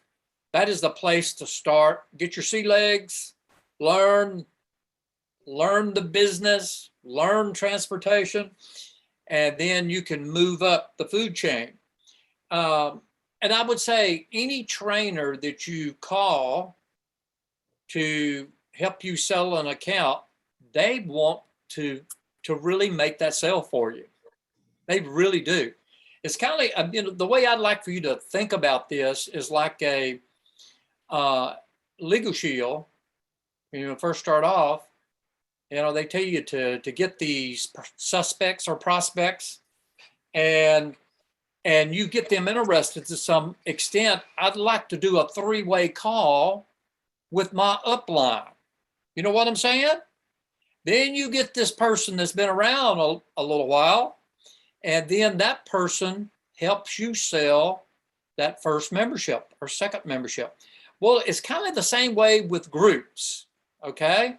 the place to start. Get your sea legs, learn the business, learn transportation, and then you can move up the food chain. And I would say any trainer that you call to help you sell an account, they want to really make that sale for you. They really do. It's kind of like, the way I'd like for you to think about this is like a LegalShield. When you first start off, they tell you to get these suspects or prospects, and you get them interested to some extent. I'd like to do a 3-way call with my upline. You know what I'm saying? Then you get this person that's been around a little while, and then that person helps you sell that first membership or second membership. Well, it's kind of the same way with groups, okay?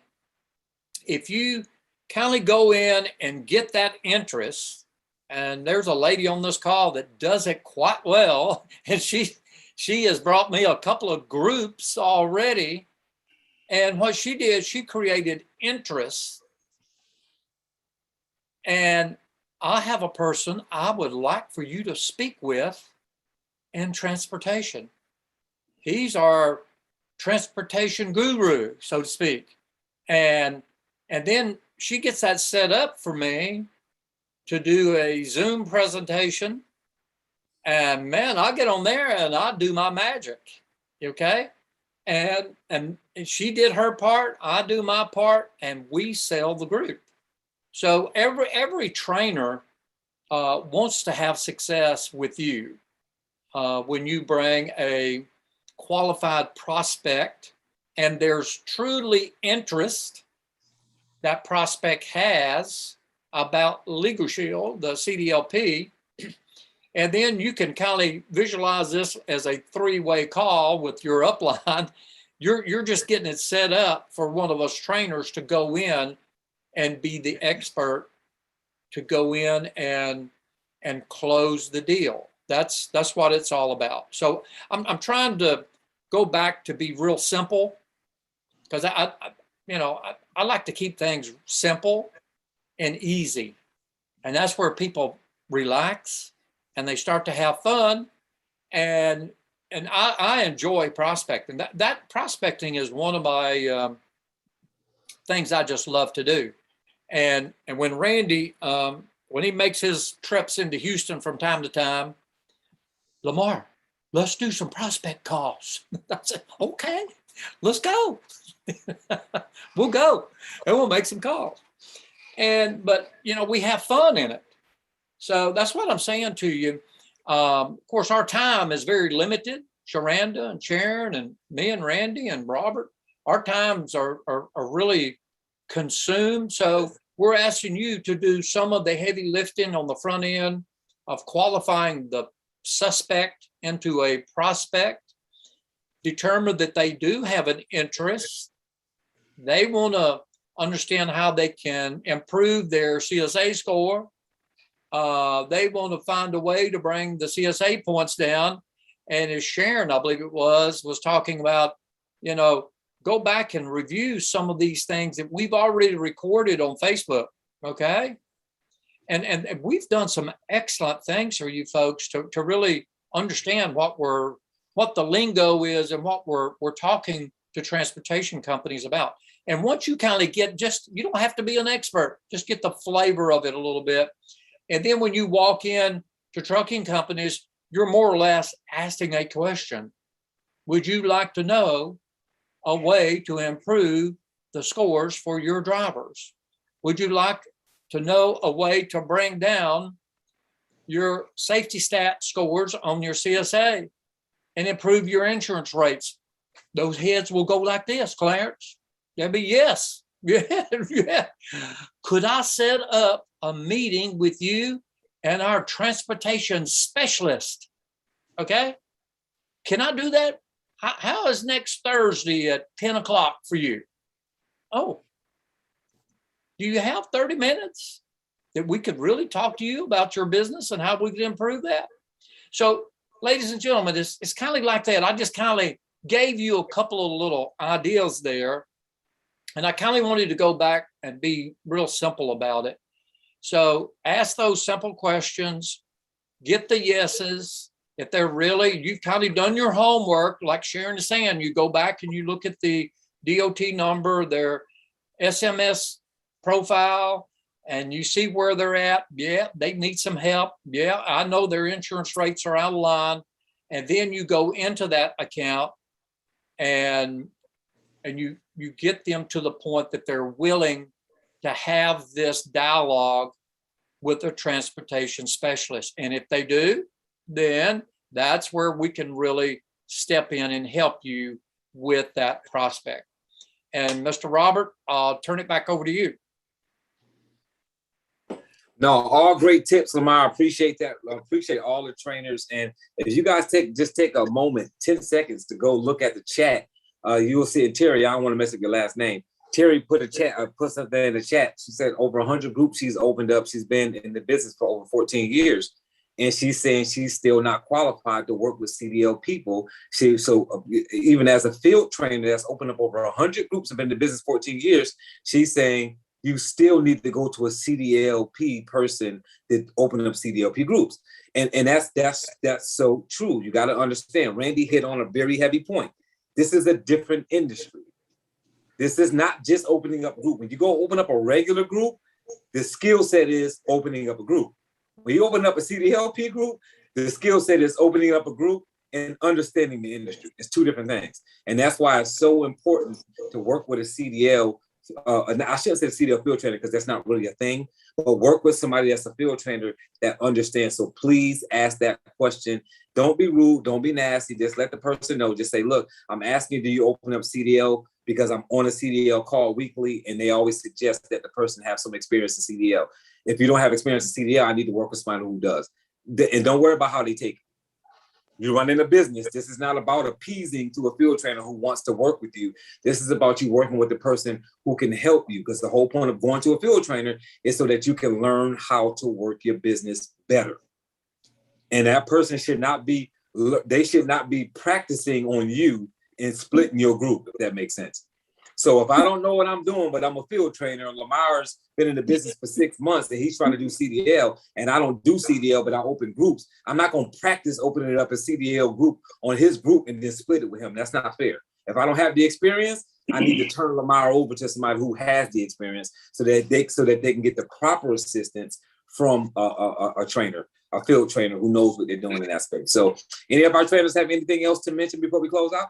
If you kind of go in and get that interest, and there's a lady on this call that does it quite well, and she has brought me a couple of groups already. And what she did, she created interest. And I have a person I would like for you to speak with in transportation. He's our transportation guru, so to speak. And then she gets that set up for me to do a Zoom presentation. And man, I get on there and I do my magic, okay? And she did her part, I do my part, and we sell the group. So every trainer wants to have success with you. When you bring a qualified prospect and there's truly interest that prospect has about LegalShield, the CDLP, and then you can kind of visualize this as a three-way call with your upline. You're just getting it set up for one of us trainers to go in and be the expert to go in and close the deal. That's what it's all about. So I'm trying to go back to be real simple, because I like to keep things simple and easy, and that's where people relax and they start to have fun. And I enjoy prospecting. That prospecting is one of my things I just love to do. And when Randy, when he makes his trips into Houston from time to time, Lamar, let's do some prospect calls. I said, okay, let's go. We'll go and we'll make some calls. But we have fun in it. So that's what I'm saying to you. Of course, our time is very limited. Sharonda and Sharon and me and Randy and Robert, our times are really consumed. So we're asking you to do some of the heavy lifting on the front end of qualifying the suspect into a prospect, determine that they do have an interest. They want to understand how they can improve their CSA score. They want to find a way to bring the CSA points down. And as Sharon, I believe it was talking about, go back and review some of these things that we've already recorded on Facebook, okay? And we've done some excellent things for you folks to really understand what the lingo is and what we're talking to transportation companies about. And once you kind of get you don't have to be an expert, just get the flavor of it a little bit. And then when you walk in to trucking companies, you're more or less asking a question. Would you like to know a way to improve the scores for your drivers? Would you like to know a way to bring down your safety stat scores on your CSA and improve your insurance rates? Those heads will go like this, Clarence. They'll be yes. Yeah. Could I set up a meeting with you and our transportation specialist? Okay. Can I do that? How is next Thursday at 10 o'clock for you? Oh, do you have 30 minutes that we could really talk to you about your business and how we could improve that? So, ladies and gentlemen, it's kind of like that. I just kind of gave you a couple of little ideas there. And I kind of wanted to go back and be real simple about it. So ask those simple questions, get the yeses. If they're really, you've kind of done your homework, like Sharon is saying, you go back and you look at the DOT number, their SMS profile, and you see where they're at. Yeah, they need some help. Yeah, I know their insurance rates are out of line. And then you go into that account and you get them to the point that they're willing to have this dialogue with a transportation specialist. And if they do, then that's where we can really step in and help you with that prospect. And Mr. Robert, I'll turn it back over to you. No, all great tips, Lamar. I appreciate that. I appreciate all the trainers. And if you guys take a moment, 10 seconds to go look at the chat, you will see it. Terry, I don't want to mess up your last name. Terry put something in the chat. She said over 100 groups she's opened up. She's been in the business for over 14 years. And she's saying she's still not qualified to work with CDL people. Even as a field trainer that's opened up over 100 groups and been in the business 14 years, she's saying you still need to go to a CDLP person that open up CDLP groups. And that's so true. You got to understand, Randy hit on a very heavy point. This is a different industry. This is not just opening up a group. When you go open up a regular group, the skill set is opening up a group. When you open up a CDLP group, the skill set is opening up a group and understanding the industry. It's two different things. And that's why it's so important to work with a CDL. I shouldn't say CDL field trainer because that's not really a thing, but work with somebody that's a field trainer that understands. So please ask that question. Don't be rude. Don't be nasty. Just let the person know. Just say, look, I'm asking, do you open up CDL? Because I'm on a CDL call weekly, and they always suggest that the person have some experience in CDL. If you don't have experience in CDL, I need to work with somebody who does. And don't worry about how they take it. You're running a business. This is not about appeasing to a field trainer who wants to work with you. This is about you working with the person who can help you, because the whole point of going to a field trainer is so that you can learn how to work your business better. And that person should not be practicing on you and splitting your group, if that makes sense. So if I don't know what I'm doing, but I'm a field trainer, Lamar's been in the business for 6 months and he's trying to do CDL, and I don't do CDL, but I open groups, I'm not going to practice opening it up a CDL group on his group and then split it with him. That's not fair. If I don't have the experience, I need to turn Lamar over to somebody who has the experience so that they can get the proper assistance from a trainer, a field trainer who knows what they're doing in that space. So any of our trainers have anything else to mention before we close out?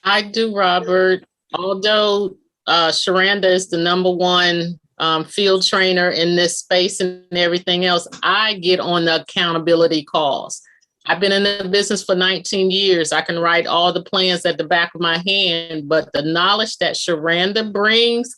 I do, Robert. Although Sharanda is the #1 field trainer in this space and everything else, I get on the accountability calls. I've been in the business for 19 years. I can write all the plans at the back of my hand, but the knowledge that Sharanda brings,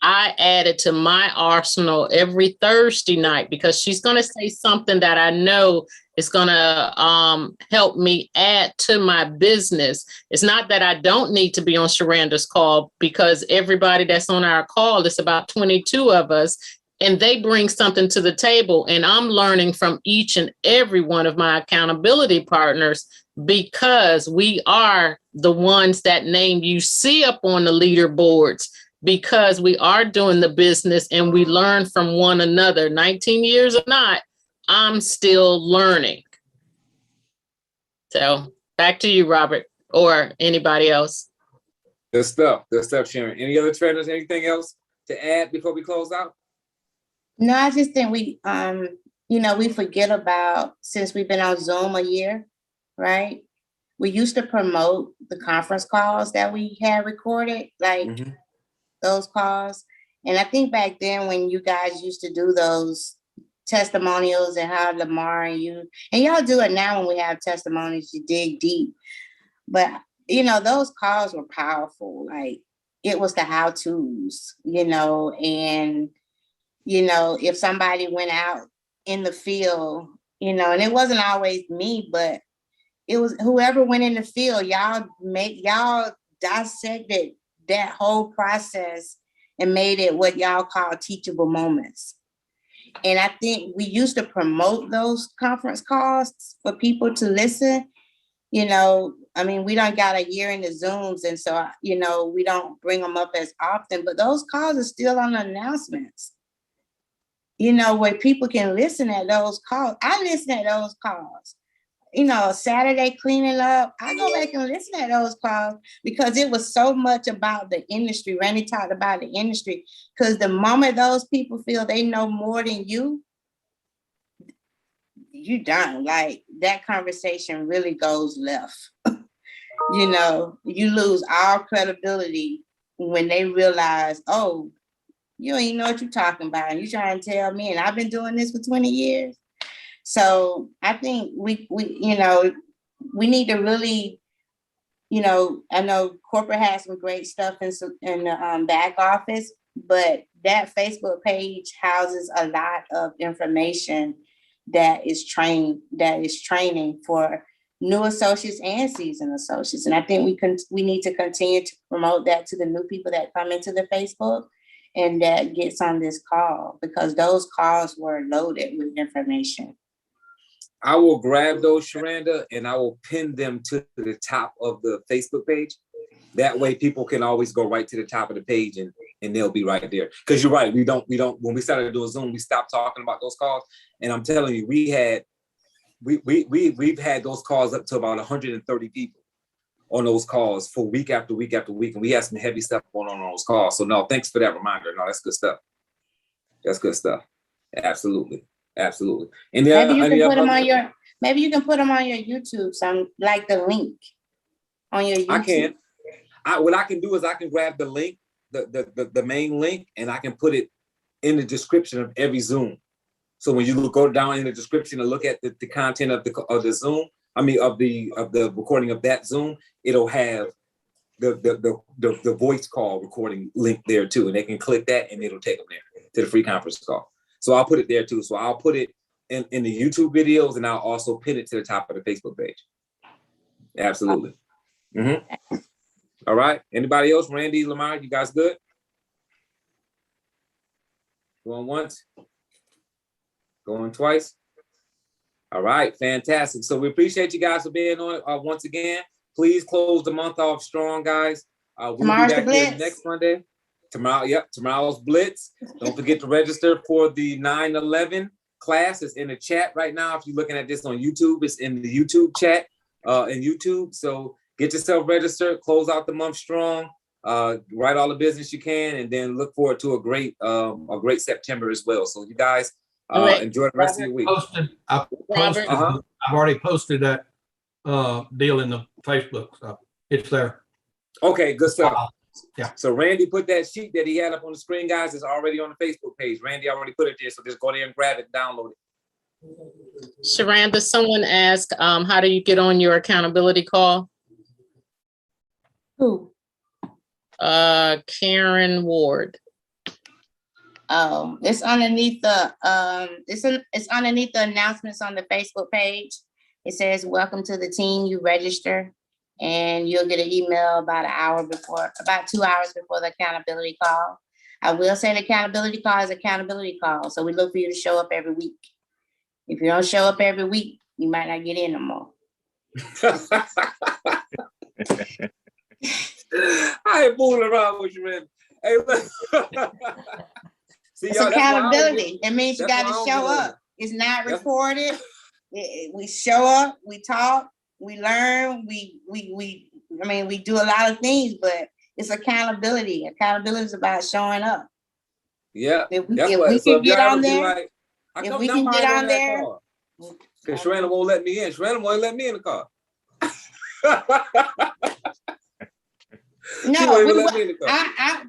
I add it to my arsenal every Thursday night, because she's going to say something that I know is going to help me add to my business. It's not that I don't need to be on Sharanda's call, because everybody that's on our call, it's about 22 of us, and they bring something to the table. And I'm learning from each and every one of my accountability partners, because we are the ones that name you see up on the leaderboards, because we are doing the business and we learn from one another. 19 years or not, I'm still learning. So back to you, Robert, or anybody else. Good stuff, Sharon. Any other trainers, anything else to add before we close out? No, I just think we forget about, since we've been on Zoom a year, right? We used to promote the conference calls that we had recorded, like those calls. And I think back then when you guys used to do those testimonials and how Lamar and y'all do it now when we have testimonies, you dig deep. But, those calls were powerful. Like, it was the how-tos, and, if somebody went out in the field, and it wasn't always me, but it was whoever went in the field, y'all dissected that whole process and made it what y'all call teachable moments. And I think we used to promote those conference calls for people to listen. We don't got a year in the Zooms, and so, we don't bring them up as often, but those calls are still on the announcements, where people can listen at those calls. I listen at those calls. Saturday cleaning up, I go back and listen to those calls, because it was so much about the industry. Randy talked about the industry, because the moment those people feel they know more than you done. Like, that conversation really goes left. You lose all credibility when they realize, oh, you don't even know what you're talking about, and you're trying to tell me, and I've been doing this for 20 years. So I think we need to really, I know corporate has some great stuff in the back office, but that Facebook page houses a lot of information that is training for new associates and seasoned associates. And I think we need to continue to promote that to the new people that come into the Facebook and that gets on this call, because those calls were loaded with information. I will grab those, Sharanda, and I will pin them to the top of the Facebook page. That way people can always go right to the top of the page and they'll be right there. Because you're right, we don't, when we started doing Zoom, we stopped talking about those calls. And I'm telling you, we've had those calls up to about 130 people on those calls for week after week after week. And we had some heavy stuff going on those calls. So no, thanks for that reminder. No, that's good stuff. That's good stuff. Absolutely. Absolutely. And maybe you can put them on your YouTube, some like the link on your YouTube. I can. What I can do is I can grab the link, the main link, and I can put it in the description of every Zoom. So when you go down in the description and look at the content of the Zoom, I mean of the recording of that Zoom, it'll have the voice call recording link there too, and they can click that and it'll take them there to the free conference call. So I'll put it there too. So I'll put it in the YouTube videos, and I'll also pin it to the top of the Facebook page. Absolutely. Mm-hmm. All right. Anybody else? Randy, Lamar, you guys good? Going once? Going twice? All right. Fantastic. So we appreciate you guys for being on once again. Please close the month off strong, guys. We'll Tomorrow's be the back here Blitz. next Monday. Tomorrow's Blitz. Don't forget to register for the 9/11 class. It's in the chat right now. If you're looking at this on YouTube, it's in the YouTube chat in YouTube. So get yourself registered, close out the month strong, write all the business you can, and then look forward to a great September as well. So you guys enjoy the rest of your week. I've already posted that deal in the Facebook, so it's there. Okay, good stuff. Yeah. So Randy put that sheet that he had up on the screen, guys. It's already on the Facebook page. Randy already put it there, so just go there and grab it, download it. Sharanda, someone asked, how do you get on your accountability call? Who? Karen Ward. Oh, it's underneath the it's underneath the announcements on the Facebook page. It says, "Welcome to the team. You register." And you'll get an email about 2 hours before the accountability call. I will say the accountability call is accountability call. So we look for you to show up every week. If you don't show up every week, you might not get in no more. I ain't fooling around with you, man. Hey, see, it's accountability. It means you got to show up. It's not recorded. We show up, we talk, we learn, we do a lot of things, but it's accountability. Accountability is about showing up. Yeah. If we can get on there, because Sharanda won't let me in. Sharanda won't let me in the car. No,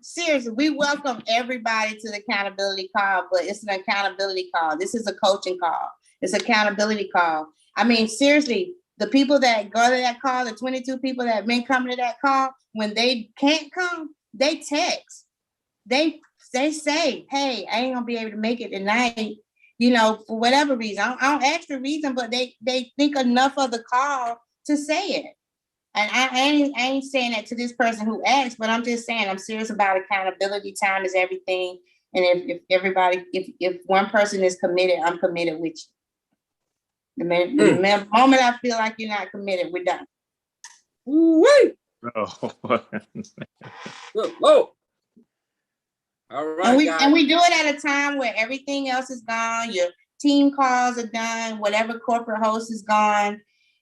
seriously, we welcome everybody to the accountability call, but it's an accountability call. This is a coaching call. It's accountability call. I mean, seriously, the people that go to that call, the 22 people that have been coming to that call, when they can't come, they text. They say, "Hey, I ain't gonna be able to make it tonight," for whatever reason. I don't ask the reason, but they think enough of the call to say it. And I ain't saying that to this person who asked, but I'm just saying I'm serious about accountability. Time is everything. And if one person is committed, I'm committed with you. The moment I feel like you're not committed, we're done. Wait. Oh. Whoa. All right. And we do it at a time where everything else is gone. Your team calls are done. Whatever corporate host is gone.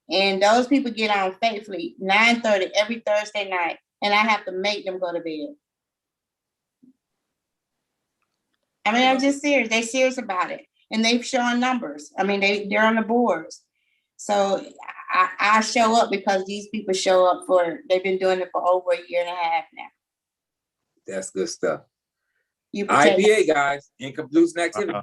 And those people get on faithfully 9:30 every Thursday night. And I have to make them go to bed. I mean, I'm just serious. They're serious about it. And they've shown numbers. I mean, they're on the boards. So I show up because these people show up they've been doing it for over a year and a half now. That's good stuff. IPA, guys, income producing activity.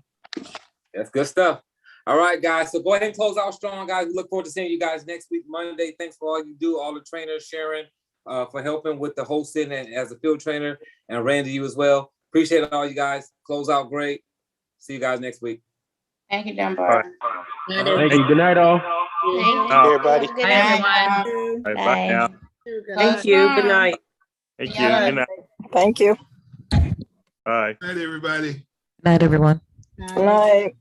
That's good stuff. All right, guys. So go ahead and close out strong, guys. We look forward to seeing you guys next week, Monday. Thanks for all you do, all the trainers, Sharon, for helping with the hosting and as a field trainer, and Randy, you as well. Appreciate all you guys. Close out great. See you guys next week. Thank you, Dunbar. Night, Thank you. Good night, all. Thank you, everybody. Good Bye, night, everyone. all. Bye now. Thank you. Good night. Thank you. Yeah. Good night. Thank you. Bye. Night, everybody. Night, everyone. Good night.